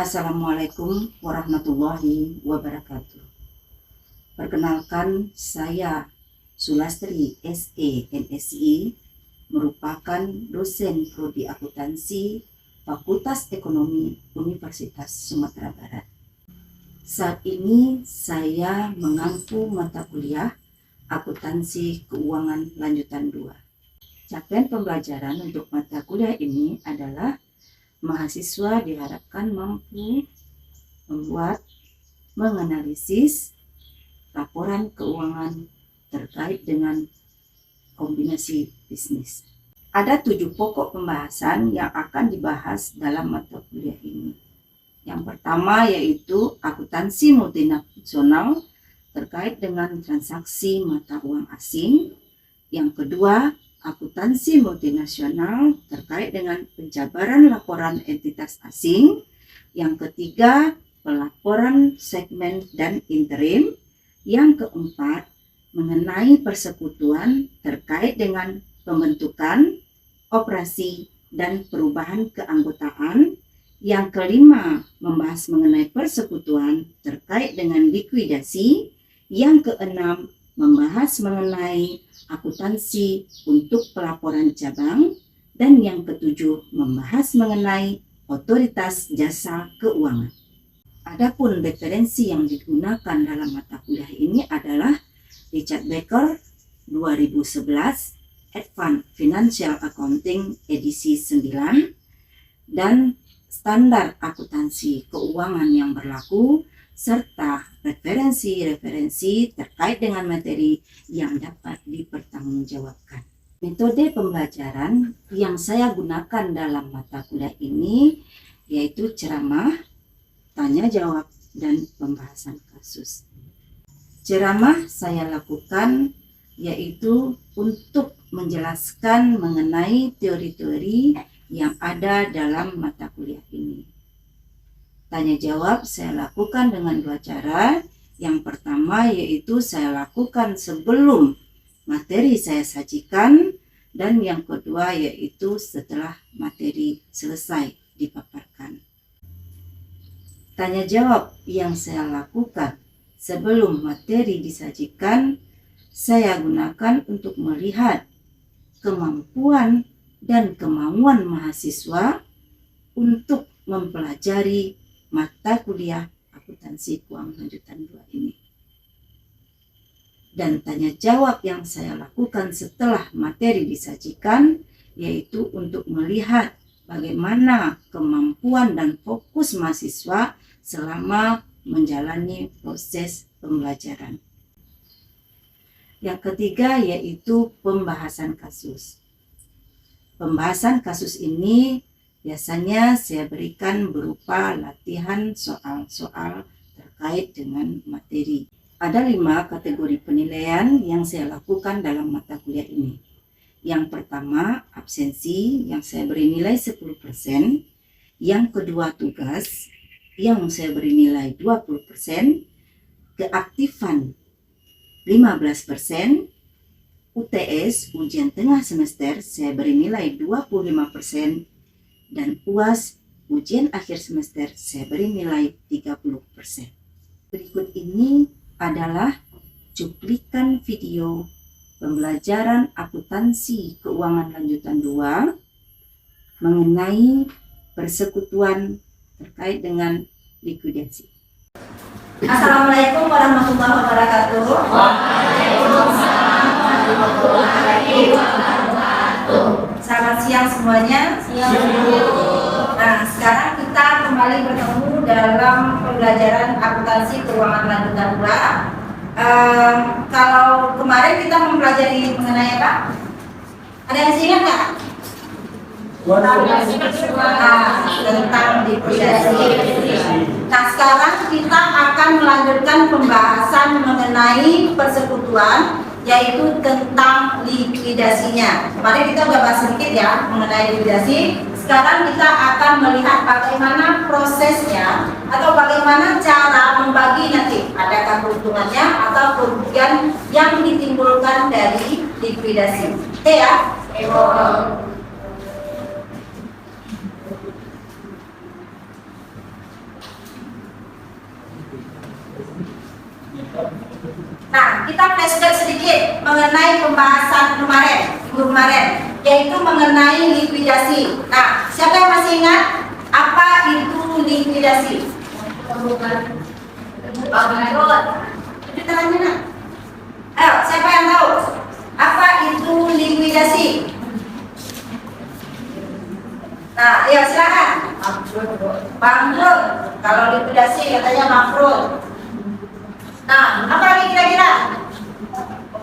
Assalamualaikum warahmatullahi wabarakatuh. Perkenalkan, saya Sulastri SE MSI, merupakan dosen prodi akuntansi Fakultas Ekonomi Universitas Sumatera Barat. Saat ini saya mengampu mata kuliah akuntansi keuangan lanjutan 2. Capaian pembelajaran untuk mata kuliah ini adalah mahasiswa diharapkan mampu membuat, menganalisis laporan keuangan terkait dengan kombinasi bisnis. Ada 7 pokok pembahasan yang akan dibahas dalam mata kuliah ini. Yang pertama yaitu akuntansi multinasional terkait dengan transaksi mata uang asing. Yang kedua, akuntansi multinasional terkait dengan penjabaran laporan entitas asing. Yang ketiga, pelaporan segmen dan interim. Yang keempat, mengenai persekutuan terkait dengan pembentukan, operasi, dan perubahan keanggotaan. Yang kelima, membahas mengenai persekutuan terkait dengan likuidasi. Yang keenam, membahas mengenai akuntansi untuk pelaporan cabang, dan yang ketujuh membahas mengenai otoritas jasa keuangan. Adapun referensi yang digunakan dalam mata kuliah ini adalah Richard Becker 2011 Advanced Financial Accounting edisi 9 dan standar akuntansi keuangan yang berlaku, serta referensi-referensi terkait dengan materi yang dapat dipertanggungjawabkan. Metode pembelajaran yang saya gunakan dalam mata kuliah ini yaitu ceramah, tanya jawab, dan pembahasan kasus. Ceramah saya lakukan yaitu untuk menjelaskan mengenai teori-teori yang ada dalam mata kuliah ini. Tanya jawab saya lakukan dengan 2 cara. Yang pertama yaitu saya lakukan sebelum materi saya sajikan, dan yang kedua yaitu setelah materi selesai dipaparkan. Tanya jawab yang saya lakukan sebelum materi disajikan, saya gunakan untuk melihat kemampuan dan kemauan mahasiswa untuk mempelajari mata kuliah akuntansi keuangan lanjutan 2 ini. Dan tanya jawab yang saya lakukan setelah materi disajikan yaitu untuk melihat bagaimana kemampuan dan fokus mahasiswa selama menjalani proses pembelajaran. Yang ketiga yaitu pembahasan kasus. Pembahasan kasus ini biasanya saya berikan berupa latihan soal-soal terkait dengan materi. Ada 5 kategori penilaian yang saya lakukan dalam mata kuliah ini. Yang pertama, absensi yang saya beri nilai 10%. Yang kedua, tugas yang saya beri nilai 20%. Keaktifan 15%. UTS, ujian tengah semester, saya beri nilai 25%. Dan UAS, ujian akhir semester, saya beri nilai 30%. Berikut ini adalah cuplikan video pembelajaran akuntansi keuangan lanjutan 2 mengenai persekutuan terkait dengan likuidasi. Assalamualaikum warahmatullahi wabarakatuh. Waalaikumsalam warahmatullahi wabarakatuh. Selamat siang semuanya. Nah, sekarang kita kembali bertemu dalam pembelajaran akuntansi keuangan lanjutan 2. Kalau kemarin kita mempelajari mengenai apa? Ada yang masih ingat nggak? Tentang likuidasi. Nah, sekarang kita akan melanjutkan pembahasan mengenai persekutuan, yaitu tentang likuidasinya. Kemarin kita udah bahas sedikit ya mengenai likuidasi. Sekarang kita akan melihat bagaimana prosesnya atau bagaimana cara membagi nanti, adakah keuntungannya atau kerugian yang ditimbulkan dari likuidasi. Oke ya? flashback sedikit mengenai pembahasan minggu kemarin, yaitu mengenai likuidasi. Nah, siapa yang masih ingat apa itu likuidasi? Bangkrut. Itu tangannya nak. Ayo, siapa yang tahu apa itu likuidasi? Nah, ya silakan. Bangkrut. Kalau likuidasi katanya bangkrut. Nah, apa lagi kira-kira?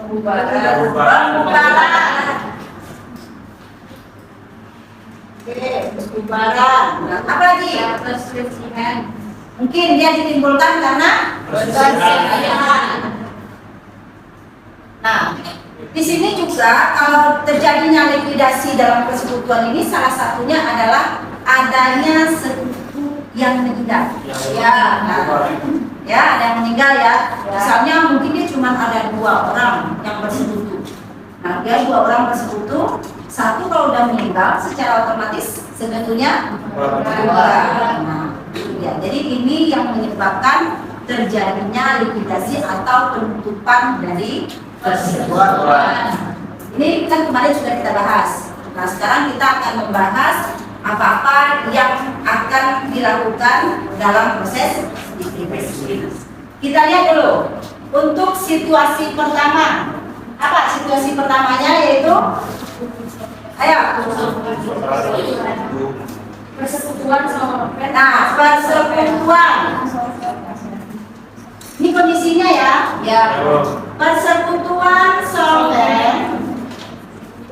Pembubaran. Oke, pembubaran. Apa lagi? Mungkin dia ditimbulkan karena perselisihan. Nah, di sini juga kalau terjadinya likuidasi dalam persekutuan ini salah satunya adalah adanya sekutu yang meninggal. Ya, ada yang meninggal ya. Misalnya mungkin dia cuma ada 2 orang yang bersekutu. Nah, dia 2 orang bersekutu. Satu kalau udah meninggal, secara otomatis sekutunya 2. Nah, ya. Jadi ini yang menyebabkan terjadinya likuidasi atau penutupan dari persekutuan. Ini kan kemarin sudah kita bahas. Nah, sekarang kita akan membahas apa-apa yang akan dilakukan dalam proses likuidasi. Kita lihat dulu untuk situasi pertama. Apa situasi pertamanya? Yaitu ayo persekutuan. Nah, persekutuan. Ini kondisinya ya. Persekutuan solvent.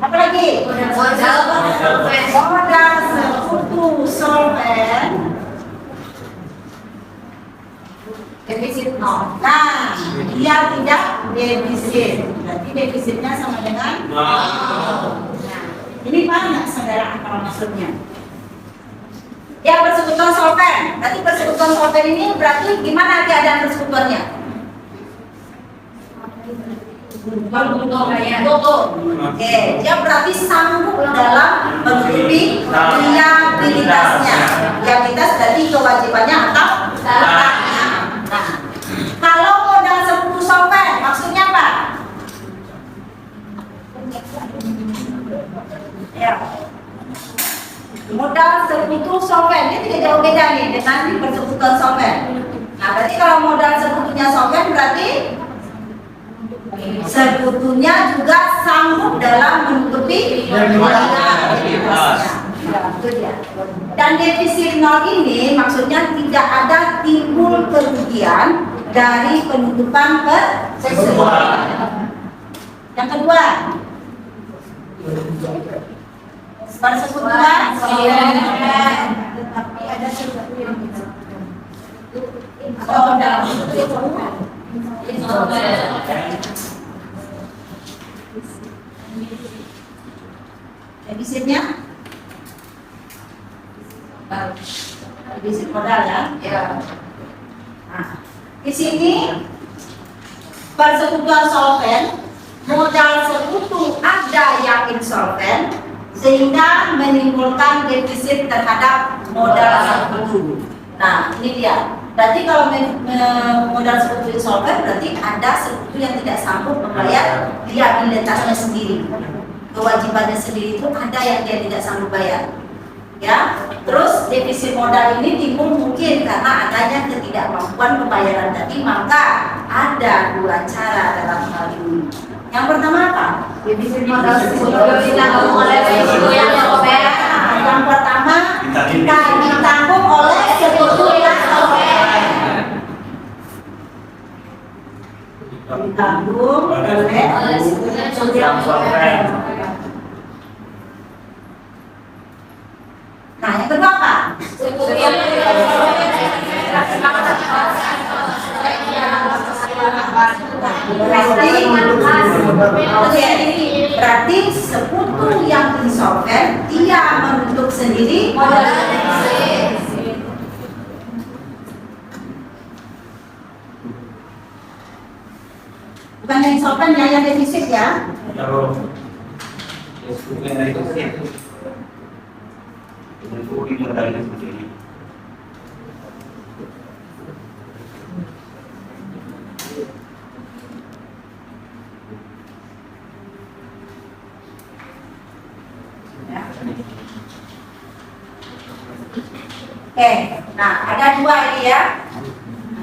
Apa lagi? Modal sekutu solvent. Defisit 0. Nah, dia tidak defisit. Berarti defisitnya sama dengan 0. Nah, ini paham nggak saudara apa maksudnya? Ya, persekutuan solvent. Berarti persekutuan solvent ini berarti gimana keadaan persekutuannya? Oke, dia berarti sanggup dalam menutupi liabilitasnya. Liabilitas berarti kewajibannya atau hutangnya. Nah, kalau modal sekutu solvent maksudnya apa? Ya. Modal sekutu solvent ini tidak jauh beda nih dengan di persekutuan solvent. Nah, berarti kalau modal sekutunya solvent berarti sekutunya juga sanggup dalam menutupi liabilitasnya. Dan defisit 0 ini maksudnya tidak ada timbul kerugian dari penutupan persekutuan. Yang kedua, persekutuan tetapi ada sesuatu yang defisitnya defisit modal ya. Nah, di sini persekutuan solvent modal sekutu ada yang insolvent sehingga menimbulkan defisit terhadap modal sekutu. Nah, ini dia. Berarti kalau modal sekutu insolvent berarti ada sekutu yang tidak sanggup membayar liabilitasnya sendiri. Kewajibannya sendiri itu ada yang dia tidak sanggup bayar. Ya, terus defisit modal ini timbul mungkin karena adanya ketidakmampuan pembayaran tadi, maka ada 2 cara dalam hal ini. Yang pertama apa? Defisit modal ditanggung oleh sekutu yang solvent. Yang pertama ditanggung oleh sekutu yang solvent. Ditanggung oleh sekutu yang solvent. Nah, yang kedua apa? Berarti sekutu yang insolvent dia menutup sendiri modal defisit. Bukan yang insolvent yang defisit ya. Menutupi modalnya sendiri. Oke, nah ada dua ini ya.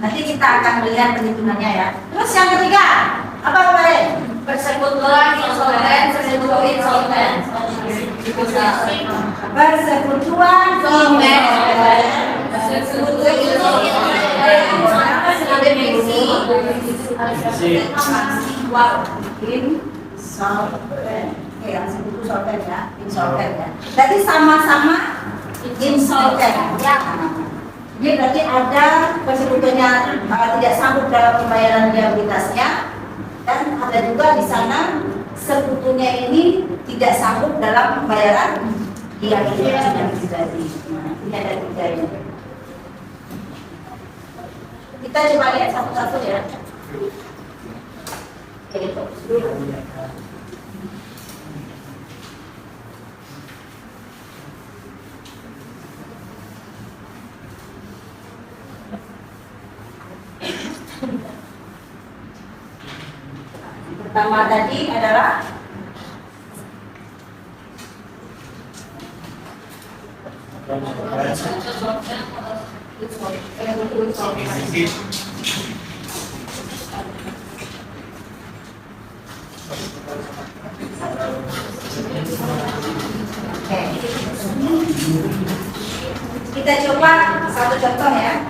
Nanti kita akan melihat perhitungannya ya. Terus yang ketiga, apa kemarin? Persekutuan insolven, persekutu insolven. Persekutuan Insolven. persekutu insolven. Oke, yang sekutu solven ya, insolven ya. Jadi sama-sama insolven ya. Jadi berarti ada persekutunya tidak sanggup dalam pembayaran liabilitasnya, dan ada juga di sana sekutunya ini tidak sanggup dalam pembayaran liabilitas yang terjadi. Ini ada tiga ini. Kita coba lihat satu-satu ya. Oke, itu. Pertama tadi adalah oke. Kita coba satu contoh ya.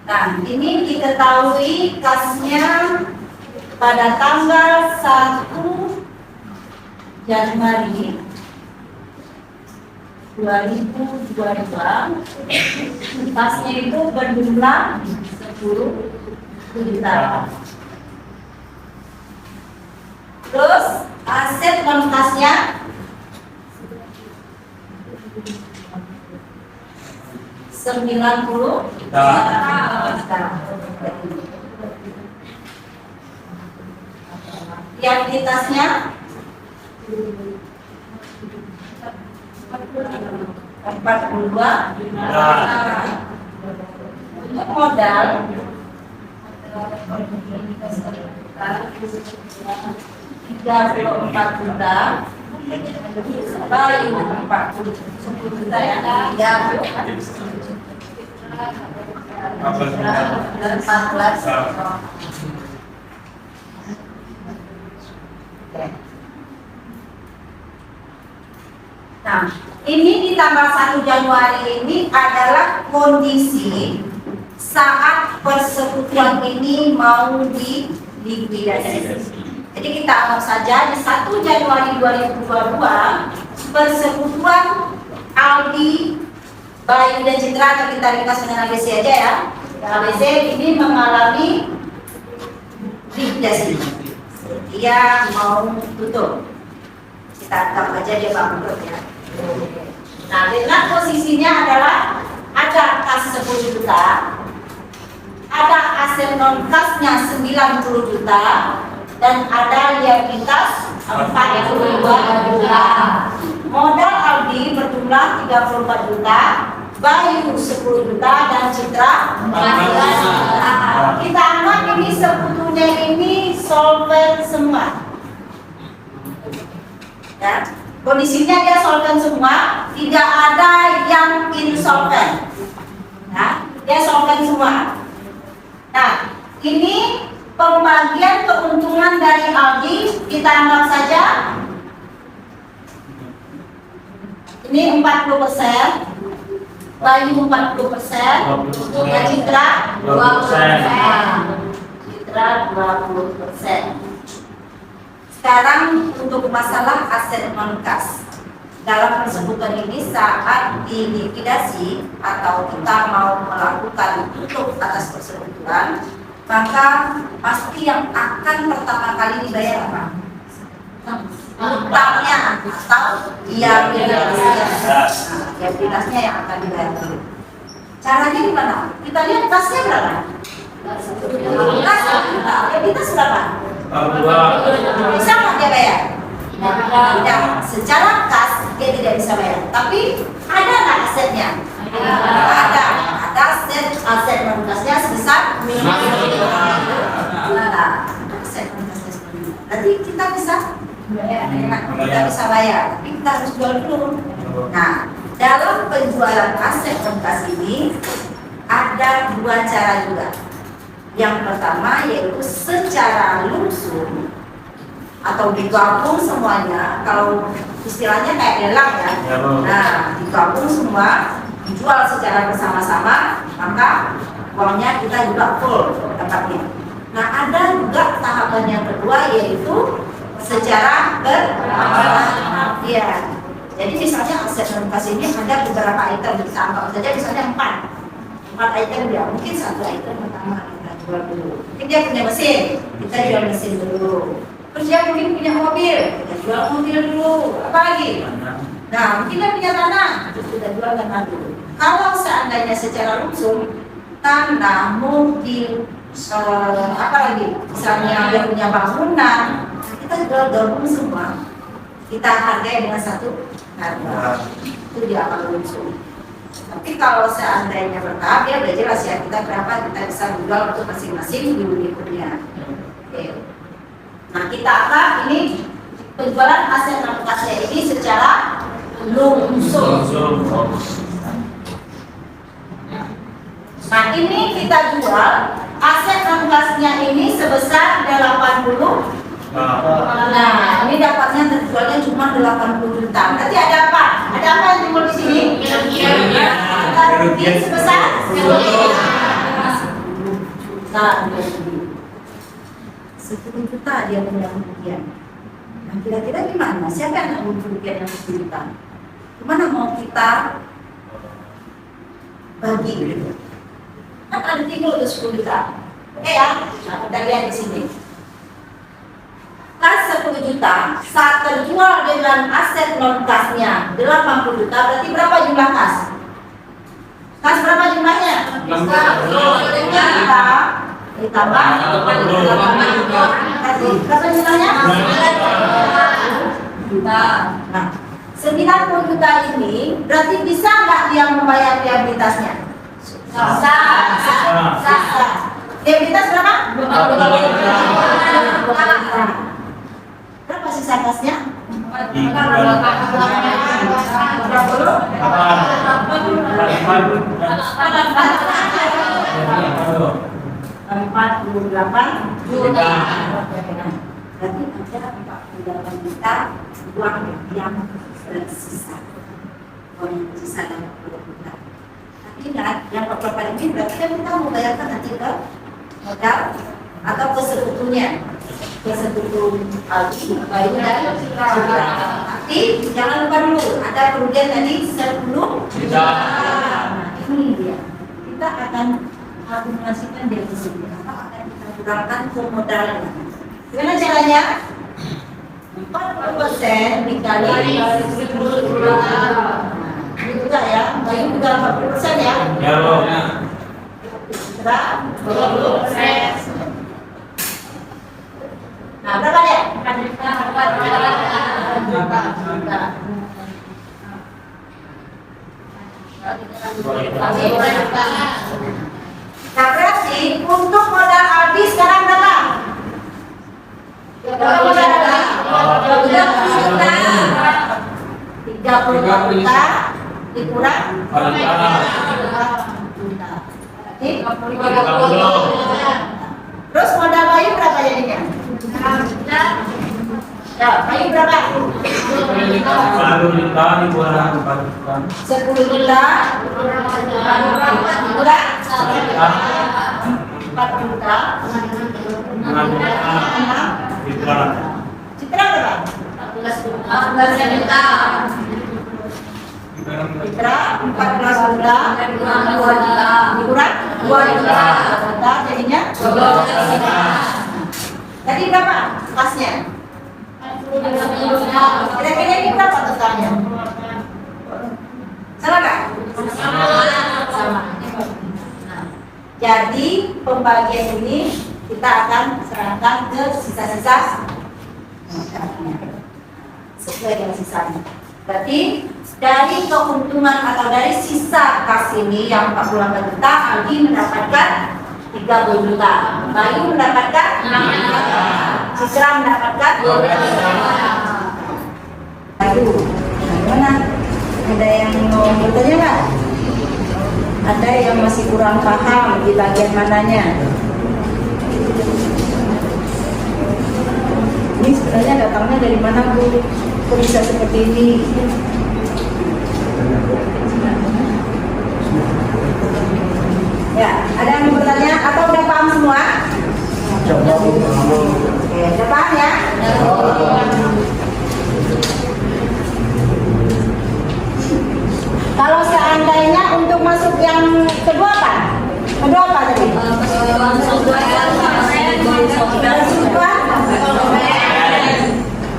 Nah, ini diketahui kasnya pada tanggal 1 Januari 2022. Kasnya itu berjumlah 10 juta. Terus aset non kasnya $90 juta. Liabilitasnya 42 juta. Untuk modal 34 juta. Bayu 10 juta ya. Ya. 14. Nah, ini di tanggal 1 Januari ini adalah kondisi saat persekutuan ini mau dilikuidasi. Jadi kita anggap saja di 1 Januari 2022 persekutuan Aldi, Bayu dan Citra, atau kita ringkas dengan ABC aja ya. ABC ini mengalami likuidasi. Dia mau tutup. Kita anggap aja dia bangkrut ya. Nah, dengan posisinya adalah ada kas 10 juta, ada aset non kasnya 90 juta, dan ada liabilitas 42 juta. Modal Aldi berjumlah 34 juta, Bayu 10 juta, dan Citra 14 juta. Kita anggap ini sekutunya ini solven semua. Ya, kondisinya dia solven semua, tidak ada yang insolven. Nah, dia solven semua. Nah, ini pembagian keuntungan dari Aldi kita anggap saja ini 40%, Bayu 40%, dan Citra 20%. Citra 20%. Sekarang untuk masalah aset non kas dalam persekutuan ini saat dilikuidasi atau kita mau melakukan tutup atas persekutuan, maka pasti yang akan pertama kali dibayar apa? Utangnya atau liabilitasnya yang akan dibayar. Caranya gimana? Kita lihat kasnya berapa? Kas liabilitas berapa? Bisa nggak dia bayar? Tidak. Secara kas dia tidak bisa bayar. Tapi ada nggak asetnya? Ada. Ada aset non kasnya sebesar 5 juta. enak kita bisa bayar, tapi kita harus jual dulu. Nah, dalam penjualan aset non-kas ini ada dua cara juga. Yang pertama yaitu secara langsung atau digabung semuanya. Kalau istilahnya kayak lelang ya. Nah, digabung semua, dijual secara bersama-sama, maka uangnya kita juga full dapatnya. Nah, ada juga tahapan yang kedua yaitu secara bertahap. Ya. Jadi misalnya aset non-kas ini ada beberapa item, bisa anggap saja misalnya 4 item ya. Mungkin satu item pertama kita jual dulu. Mungkin dia punya mesin, kita jual mesin dulu. Terus dia mungkin punya mobil, kita jual mobil dulu. Apa lagi? Nah, mungkin dia punya tanah, terus kita jual tanah dulu. Kalau seandainya secara langsung tanah, mobil, apa lagi? Misalnya dia punya bangunan, kita jual gabung semua. Kita hargai dengan satu harga. Itu dia akan langsung. Tapi kalau seandainya bertahap, ya udah jelas ya kita berapa kita bisa jual untuk masing-masing unit-unitnya. Oke. Nah, kita akan ini penjualan aset non-kasnya ini secara langsung. Nah, ini kita jual aset non-kasnya ini sebesar 80. Nah, ini dapatnya terjualnya cuma 80 juta. Berarti ada apa? Ada apa yang timbul di sini? Rugi sebesar 10 juta dia punya kerugian. Nah, kira-kira gimana? Siapa yang nanggung kerugian yang 10 juta? Gimana mau kita bagi gitu? Kan ada timbul 10 juta. Oke ya, nah, kita lihat di sini. Kas 10 juta saat terjual dengan aset non-kasnya 80 juta, berarti berapa jumlah kas? Kas berapa jumlahnya? 10 juta ditambah 80 juta. Berapa jumlahnya? 9 juta. Nah, 90 juta ini berarti bisa nggak dia membayar liabilitasnya? Bisa. Liabilitas berapa? 20 juta. Berapa sisa kasnya? 40. Juta. Berarti ada 48 juta uang yang tersisa. Uang yang tersisa dalam 40 juta. Tapi ingat, yang 48 ini berarti kita membayarkan nanti ke modal atau ke sekutunya. Sekutu bayu dan tapi jangan lupa dulu ada kerugian tadi 10 juta. Nah, ini dia kita akan akumulasikan dari sini akan kita kurangkan ke modalnya. Gimana caranya? 40% dikali 10 juta. Ini juga ya, bayu juga 40% ya. Kita 20%. Nah, berapa ya? 4 juta. Nah, berarti untuk modal habis sekarang berapa? 30 juta dikurang 40 juta. Terus modal bayu berapa jadinya? Ya, bayu berapa? 10 juta dikurang 4 juta. 10 juta dikurang 4 juta. Citra berapa? 14 juta. Citra 14 juta dikurang 2 juta. Dikurang 2 juta. Jadinya 12 juta. Tadi berapa kasnya? Kira-kira ini berapa totalnya? Sama nggak? Sama. Nah, jadi pembagian ini kita akan serahkan ke sisa-sisa sesuai dengan sisanya. Berarti dari keuntungan atau dari sisa kas ini yang 48 juta, Aldi mendapatkan 30 juta, Bayu mendapatkan 6 juta, Citra mendapatkan 12 juta. baru. Nah, gimana? Ada yang mau bertanya nggak? Ada yang masih kurang paham di bagian mananya? Ini sebenarnya datangnya dari mana, Bu? Kok bisa seperti ini? Ya, ada yang mau bertanya atau udah paham semua? Oke, udah paham ya? Kalau seandainya untuk masuk yang kedua apa? Kedua apa tadi?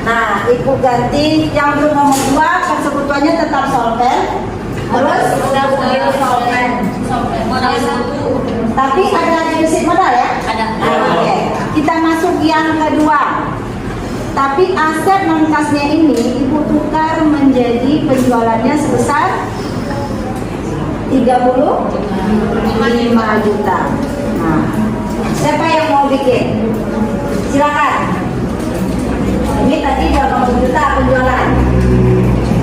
Nah, ibu ganti yang untuk nomor 2 persekutuannya tetap solvent. Terus solvent. Tapi ada defisit modal ya? Ada. Oke. Kita masuk yang kedua. Tapi aset non kasnya ini ibu tukar menjadi penjualannya sebesar 35 juta. Nah, siapa yang mau bikin? Silakan. Ini tadi 20 juta penjualan.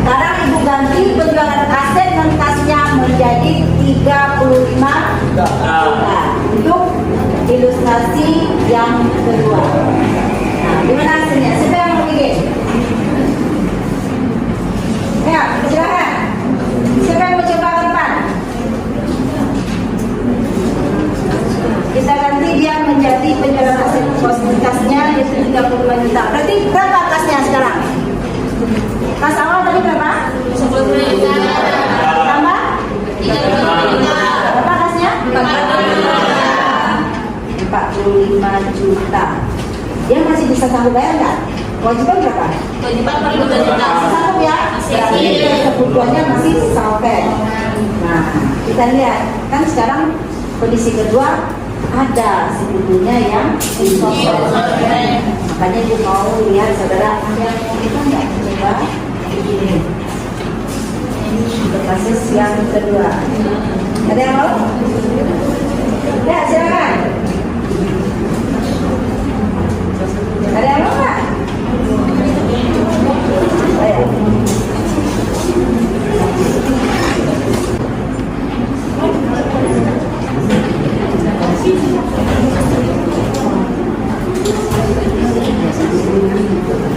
Sekarang ibu ganti penjualan aset non kasnya menjadi 35 juta untuk ilustrasi yang kedua. Nah, gimana hasilnya? Siapa yang mau bikin? Ya, silakan. Siapa yang mau coba ke depan? Kita ganti dia menjadi penjualan aset kasnya yaitu 35 juta. Berarti berapa kasnya sekarang? Kas awal tadi berapa? 10 juta. Tambah? 35 juta. Berapa kasnya? 45 juta. Dia masih bisa sanggup bayar nggak? Kewajiban berapa? Kewajiban 42 juta. Masih sanggup ya? Berarti kebutuhannya masih sampai. Nah, kita lihat. Kan sekarang kondisi kedua ada sebetulnya yang insolvent. Makanya ibu mau lihat saudara yang kita nggak coba begini. Untuk kasus yang kedua. Ada yang mau? Ya, silakan. Ada yang mau nggak? Ayo.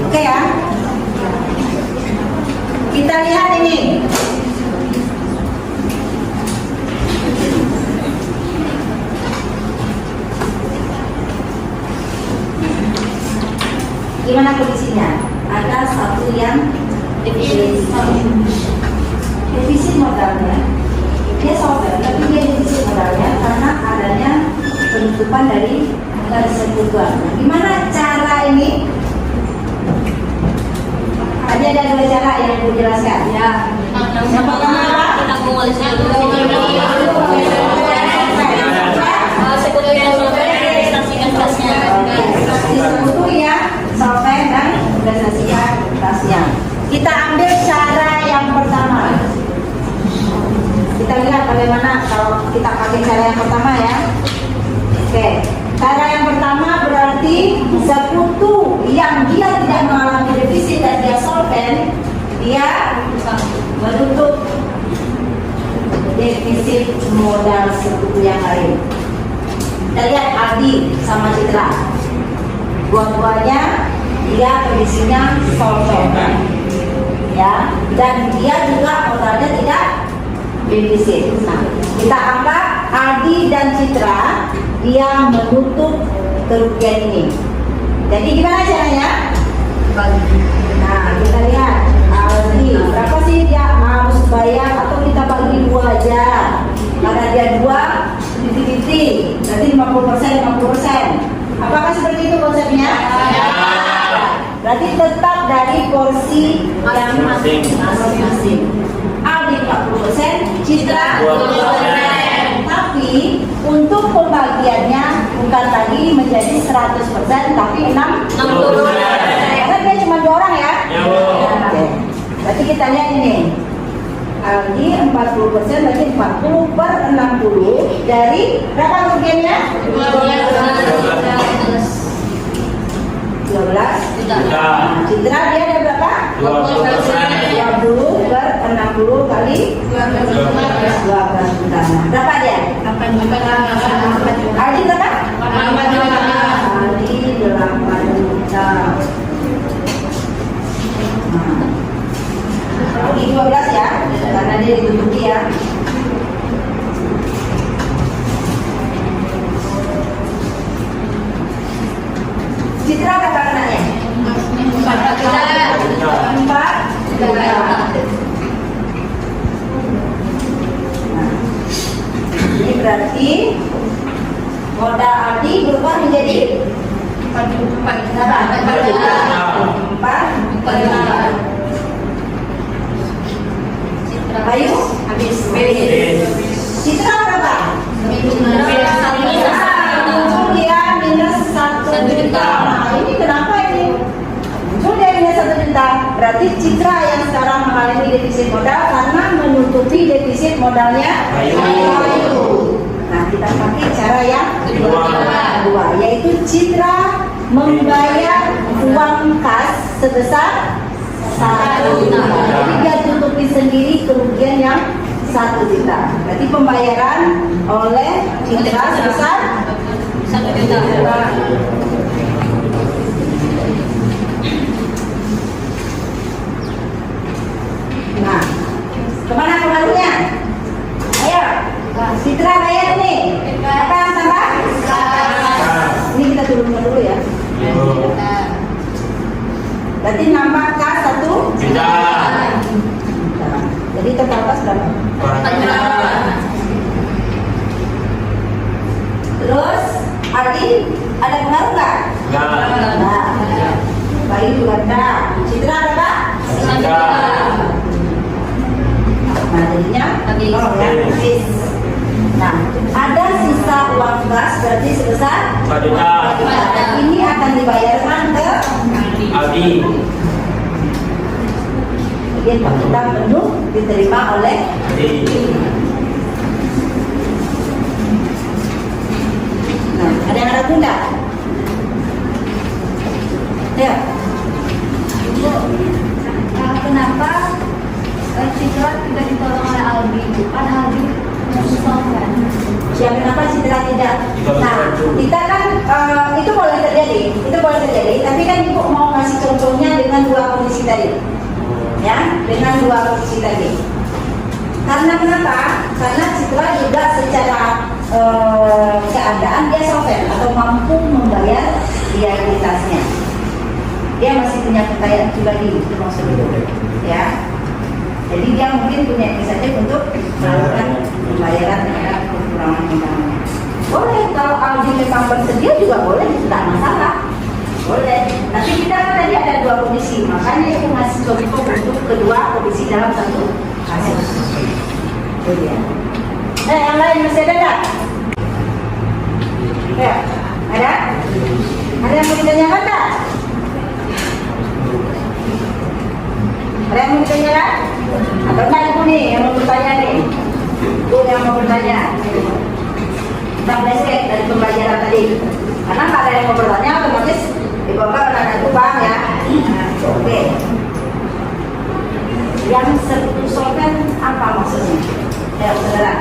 Oke ya. Kita lihat ini. Gimana kondisinya? Ada satu yang defisit modalnya. Dia solvent, tapi dia defisit modalnya karena adanya penutupan dari persekutuan. Nah, gimana cara ini? Ada dua cara yang aku jelaskan. Ya. Yang pertama apa? Kita mengulasnya dulu. Sekutu yang solvent, ilustrasikan kasnya. Sekutu ya, solvent dan ilustrasikan kasnya. Kita ambil cara yang pertama. Kita lihat bagaimana kalau kita pakai cara yang pertama ya. Oke, cara yang pertama berarti sekutu yang dia tidak mengalami defisit dan dia solvent, dia menutup defisit modal sekutu yang lain. Kita lihat Aldi sama Citra, dua-duanya dia kondisinya solvent, ya, dan dia juga modalnya tidak defisit. Nah, kita anggap Aldi dan Citra dia menutup kerugian ini. Jadi gimana caranya? Nah, kita lihat Aldi berapa sih dia harus bayar atau kita bagi 2 aja. Karena dia 2 50-50, berarti 50%. Apakah seperti itu konsepnya? Berarti tetap dari porsi yang masing-masing. Aldi 40%, Citra 20%. Tapi untuk pembagiannya bukan lagi menjadi 100%, tapi 60%. Karena dia cuma 2 orang ya. Oke. Berarti kita lihat ini. Aldi 40%, berarti 40/60 dari berapa kerugiannya? 12 juta. Citra dia ada berapa? 20%. kali 12 juta. Nah, berapa dia? 8 juta. Aldi berapa? 8 juta. Aldi 8 juta. Nah, ini 12 ya, karena dia ditutupi ya. Citra berapa anaknya? 4 juta. 4 juta. Nah, ini berarti modal Aldi berubah menjadi 4 juta. berapa? 4 juta. 4 juta. Bayu? Habis. Citra berapa? Muncul dia minus 1 juta. Nah, ini kenapa ini? Muncul dia minus 1 juta. Berarti Citra yang sekarang mengalami defisit modal karena menutupi defisit modalnya Bayu. Nah, kita pakai cara yang kedua, yaitu Citra membayar uang kas sebesar 1 juta. Jadi dia tutupi sendiri kerugian yang 1 juta. Berarti pembayaran oleh Citra sebesar 1 juta. Nah, kemana pengaruhnya? Ayo, Citra bayar nih. Apa yang tambah? Ini kita turunkan dulu ya. Berarti nambah kas 1 Juta. Jadi total kas berapa? 4 juta. Terus Aldi ada pengaruh nggak? Nah, Bayu juga ada. Citra berapa? 1 juta. Nah, jadinya Habis. oh, ya, habis. Nah, ada sisa uang kas berarti sebesar 4 juta. 4 juta. Dan ini akan dibayarkan ke Aldi. bagian penghitam penuh diterima oleh Aldi. Nah, ada yang ragu nggak? Ya. Ibu, kenapa Citra tidak ditolong oleh Aldi? Kan Aldi menyusahkan. Ya, kenapa Citra tidak? Nah, kita kan itu boleh terjadi, tapi kan ibu mau kasih contohnya dengan 2 kondisi tadi, ya, dengan 2 kondisi tadi. Karena kenapa? Karena Citra juga secara keadaan dia solvent atau mampu membayar liabilitasnya. Dia masih punya kekayaan pribadi, itu maksudnya, ya. Jadi dia mungkin punya inisiatif untuk melakukan pembayaran terhadap kekurangan modalnya. Boleh, kalau Aldi memang bersedia juga boleh, tidak masalah. Boleh. Tapi kita kan tadi ada 2 kondisi, makanya aku ngasih contoh untuk kedua kondisi dalam satu kasus. Itu dia. Yang lain masih ada nggak? Ya, ada? Ada yang mau ditanyakan nggak? Ada yang mau ditanyakan? Atau enggak ibu nih yang mau bertanya nih? Ibu yang mau bertanya. Kita flashback dari pembelajaran tadi. Karena kalau ada yang mau bertanya, otomatis ibu enggak bertanya itu paham ya? Oke. Yang sekutu solvent apa maksudnya? Ya, saudara.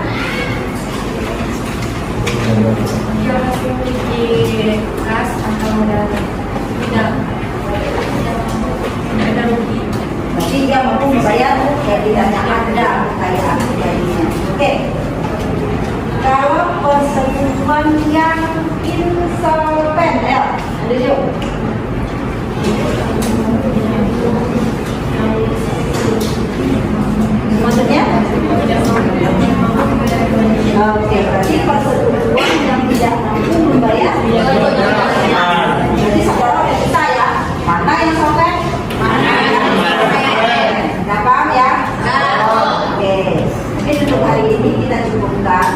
Dia masih memiliki kas atau modal tidak rugi. Berarti dia mampu membayar ya tidaknya ada kekayaan pribadinya. Oke. Kalau persekutuan yang insolven, ya, lanjut. Maksudnya? Oke, berarti persekutuan yang tidak mampu membayar. Jadi saudara udah bisa ya, mana yang solvent, mana yang insolven. Nggak paham ya? Oke, mungkin untuk hari ini kita cukupkan.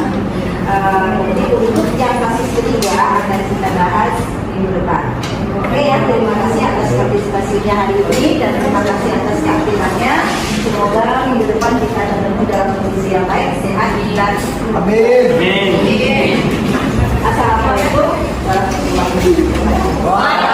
Jadi untuk yang kasus ketiga akan kita bahas minggu depan. Oke ya, terima kasih atas partisipasinya hari ini dan terima kasih atas keaktifan-nya. Semoga minggu depan kita bertemu dalam kondisi yang baik, sehat dan Amin. Assalamualaikum warahmatullahi wabarakatuh.